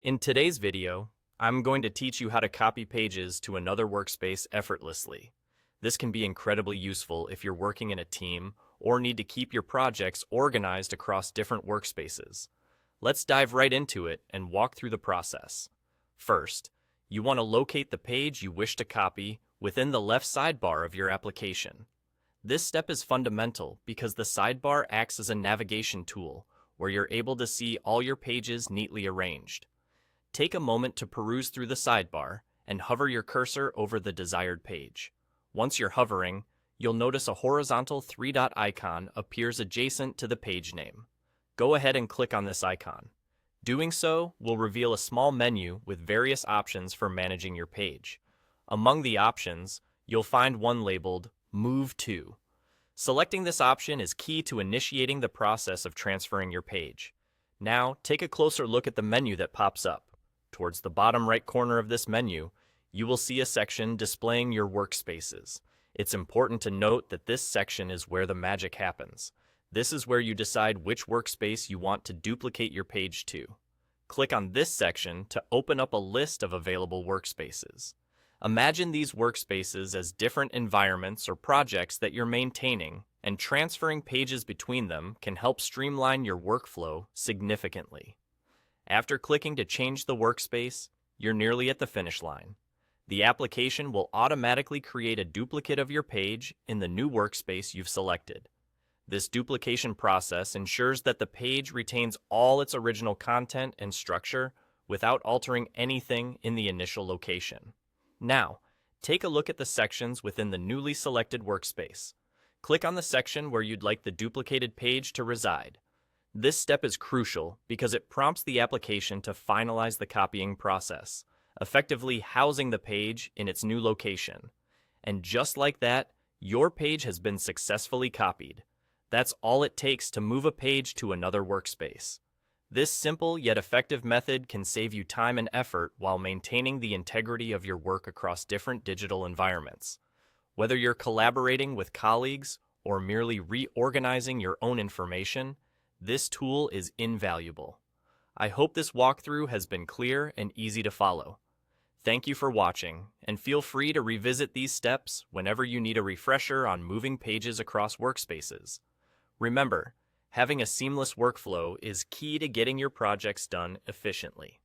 In today's video, I'm going to teach you how to copy pages to another workspace effortlessly. This can be incredibly useful if you're working in a team or need to keep your projects organized across different workspaces. Let's dive right into it and walk through the process. First, you want to locate the page you wish to copy within the left sidebar of your application. This step is fundamental because the sidebar acts as a navigation tool where you're able to see all your pages neatly arranged. Take a moment to peruse through the sidebar and hover your cursor over the desired page. Once you're hovering, you'll notice a horizontal three-dot icon appears adjacent to the page name. Go ahead and click on this icon. Doing so will reveal a small menu with various options for managing your page. Among the options, you'll find one labeled Move To. Selecting this option is key to initiating the process of transferring your page. Now, take a closer look at the menu that pops up. Towards the bottom right corner of this menu, you will see a section displaying your workspaces. It's important to note that this section is where the magic happens. This is where you decide which workspace you want to duplicate your page to. Click on this section to open up a list of available workspaces. Imagine these workspaces as different environments or projects that you're maintaining, and transferring pages between them can help streamline your workflow significantly. After clicking to change the workspace, you're nearly at the finish line. The application will automatically create a duplicate of your page in the new workspace you've selected. This duplication process ensures that the page retains all its original content and structure without altering anything in the initial location. Now, take a look at the sections within the newly selected workspace. Click on the section where you'd like the duplicated page to reside. This step is crucial because it prompts the application to finalize the copying process, effectively housing the page in its new location. And just like that, your page has been successfully copied. That's all it takes to move a page to another workspace. This simple yet effective method can save you time and effort while maintaining the integrity of your work across different digital environments. Whether you're collaborating with colleagues or merely reorganizing your own information, this tool is invaluable. I hope this walkthrough has been clear and easy to follow. Thank you for watching, and feel free to revisit these steps whenever you need a refresher on moving pages across workspaces. Remember, having a seamless workflow is key to getting your projects done efficiently.